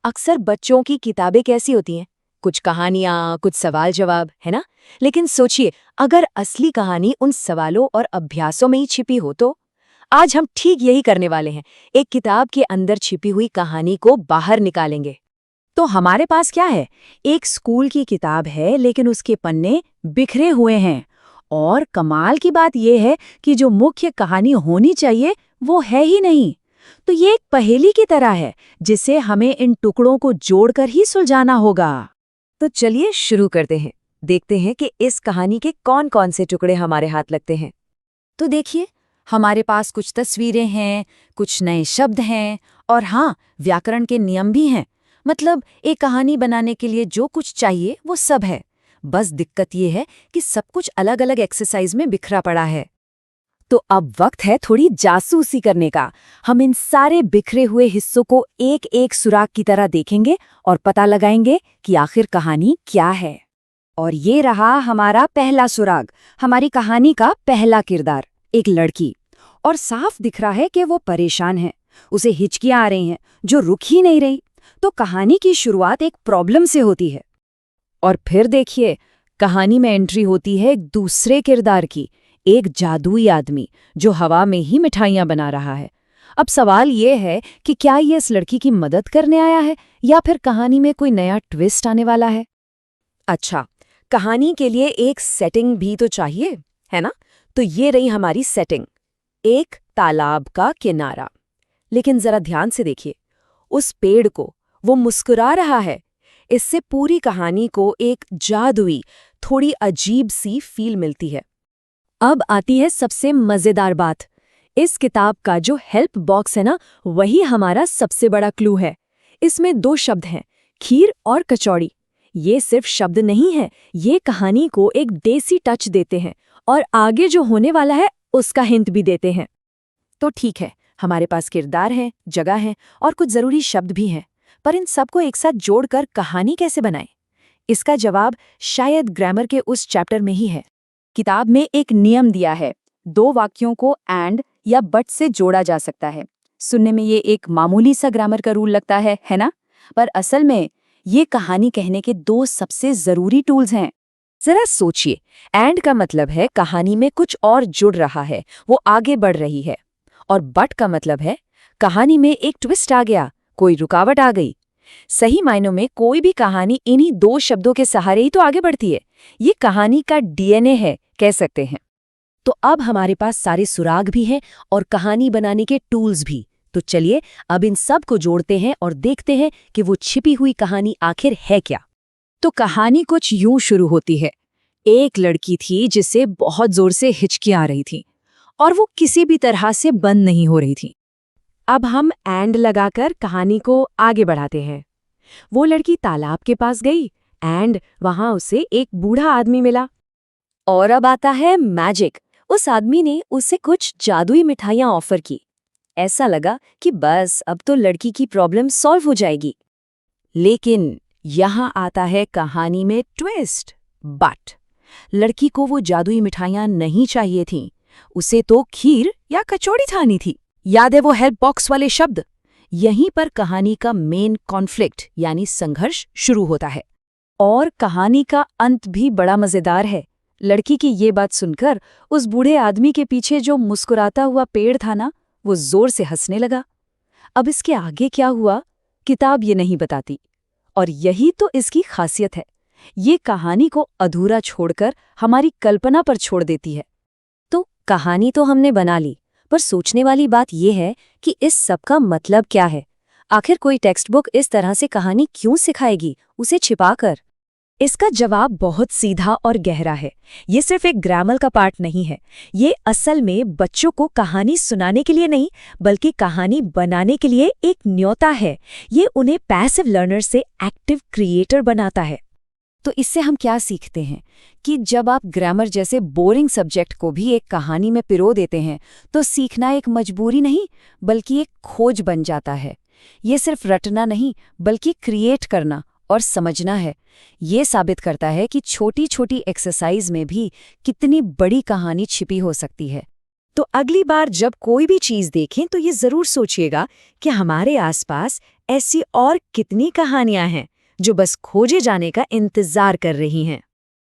अक्सर बच्चों की किताबें कैसी होती हैं? कुछ कहानियां, कुछ सवाल जवाब, है ना? लेकिन सोचिए, अगर असली कहानी उन सवालों और अभ्यासों में ही छिपी हो तो? आज हम ठीक यही करने वाले हैं। एक किताब के अंदर छिपी हुई कहानी को बाहर निकालेंगे। तो हमारे पास क्या है? एक स्कूल की किताब है, लेकिन उसके पन्ने बिखरे हुए हैं। और कमाल की बात यह है कि जो मुख्य कहानी होनी चाहिए वो है ही नहीं। तो ये एक पहेली की तरह है, जिसे हमें इन टुकड़ों को जोड़कर ही सुलझाना होगा। तो चलिए शुरू करते हैं। देखते हैं कि इस कहानी के कौन-कौन से टुकड़े हमारे हाथ लगते हैं। तो देखिए, हमारे पास कुछ तस्वीरें हैं, कुछ नए शब्द हैं, और हाँ, व्याकरण के नियम भी हैं। मतलब एक कहानी बनाने के लिए जो कुछ चाहिए वो सब है। बस दिक्कत ये है कि सब कुछ अलग-अलग एक्सरसाइज में बिखरा पड़ा है। तो अब वक्त है थोड़ी जासूसी करने का। हम इन सारे बिखरे हुए हिस्सों को एक एक सुराग की तरह देखेंगे और पता लगाएंगे कि आखिर कहानी क्या है। और ये रहा हमारा पहला सुराग, हमारी कहानी का पहला किरदार, एक लड़की। और साफ दिख रहा है कि वो परेशान है, उसे हिचकियां आ रही हैं जो रुक ही नहीं रही। तो कहानी की शुरुआत एक प्रॉब्लम से होती है। और फिर देखिए, कहानी में एंट्री होती है एक दूसरे किरदार की, एक जादुई आदमी जो हवा में ही मिठाइयां बना रहा है। अब सवाल ये है कि क्या ये इस लड़की की मदद करने आया है या फिर कहानी में कोई नया ट्विस्ट आने वाला है। अच्छा, कहानी के लिए एक सेटिंग भी तो चाहिए, है ना? तो ये रही हमारी सेटिंग, एक तालाब का किनारा। लेकिन जरा ध्यान से देखिए, उस पेड़ को वो मुस्कुरा रहा है। इससे पूरी कहानी को एक जादुई, थोड़ी अजीब सी फील मिलती है। अब आती है सबसे मजेदार बात। इस किताब का जो हेल्प बॉक्स है ना, वही हमारा सबसे बड़ा क्लू है। इसमें दो शब्द हैं, खीर और कचौड़ी। ये सिर्फ शब्द नहीं है, ये कहानी को एक देसी टच देते हैं और आगे जो होने वाला है उसका हिंट भी देते हैं। तो ठीक है, हमारे पास किरदार हैं, जगह है और कुछ जरूरी शब्द भी हैं, पर इन सबको एक साथ जोड़कर कहानी कैसे बनाएं? इसका जवाब शायद ग्रामर के उस चैप्टर में ही है। किताब में एक नियम दिया है, दो वाक्यों को एंड या बट से जोड़ा जा सकता है। सुनने में ये एक मामूली सा ग्रामर का रूल लगता है ना? पर असल में ये कहानी कहने के दो सबसे जरूरी टूल्स हैं। जरा सोचिए, एंड का मतलब है कहानी में कुछ और जुड़ रहा है, वो आगे बढ़ रही है। और बट का मतलब है कहानी में एक ट्विस्ट आ गया, कोई रुकावट आ गई। सही मायनों में कोई भी कहानी इन्हीं दो शब्दों के सहारे ही तो आगे बढ़ती है। ये कहानी का डीएनए है, कह सकते हैं। तो अब हमारे पास सारे सुराग भी हैं और कहानी बनाने के टूल्स भी। तो चलिए अब इन सब को जोड़ते हैं और देखते हैं कि वो छिपी हुई कहानी आखिर है क्या। तो कहानी कुछ यूं शुरू होती है। एक लड़की थी जिसे बहुत जोर से हिचकियां आ रही थी और वो किसी भी तरह से बंद नहीं हो रही थी। अब हम एंड लगाकर कहानी को आगे बढ़ाते हैं। वो लड़की तालाब के पास गई एंड वहां उसे एक बूढ़ा आदमी मिला। और अब आता है मैजिक। उस आदमी ने उसे कुछ जादुई मिठाइयां ऑफर की। ऐसा लगा कि बस अब तो लड़की की प्रॉब्लम सॉल्व हो जाएगी। लेकिन यहाँ आता है कहानी में ट्विस्ट। बट लड़की को वो जादुई मिठाइयां नहीं चाहिए थीं। उसे तो खीर या कचौड़ी खानी थी। याद है वो हेल्प बॉक्स वाले शब्द? यहीं पर कहानी का मेन कॉन्फ्लिक्ट यानी संघर्ष शुरू होता है। और कहानी का अंत भी बड़ा मजेदार है। लड़की की ये बात सुनकर उस बूढ़े आदमी के पीछे जो मुस्कुराता हुआ पेड़ था ना, वो जोर से हंसने लगा। अब इसके आगे क्या हुआ, किताब ये नहीं बताती। और यही तो इसकी खासियत है, ये कहानी को अधूरा छोड़कर हमारी कल्पना पर छोड़ देती है। तो कहानी तो हमने बना ली, पर सोचने वाली बात यह है कि इस सब का मतलब क्या है। आखिर कोई टेक्स्ट बुक इस तरह से कहानी क्यों सिखाएगी, उसे छिपाकर? इसका जवाब बहुत सीधा और गहरा है। ये सिर्फ एक ग्रामर का पार्ट नहीं है। ये असल में बच्चों को कहानी सुनाने के लिए नहीं, बल्कि कहानी बनाने के लिए एक न्योता है। ये उन्हें पैसिव लर्नर से एक्टिव क्रिएटर बनाता है। तो इससे हम क्या सीखते हैं कि जब आप ग्रामर जैसे बोरिंग सब्जेक्ट को भी एक कहानी में पिरो देते हैं, तो सीखना एक मजबूरी नहीं, बल्कि एक खोज बन जाता है। ये सिर्फ रटना नहीं, बल्कि क्रिएट करना और समझना है। ये साबित करता है कि छोटी छोटी एक्सरसाइज में भी कितनी बड़ी कहानी छिपी हो सकती है। तो अगली बार जब कोई भी चीज़ देखें तो ये ज़रूर सोचिएगा कि हमारे आसपास ऐसी और कितनी कहानियां हैं जो बस खोजे जाने का इंतजार कर रही हैं।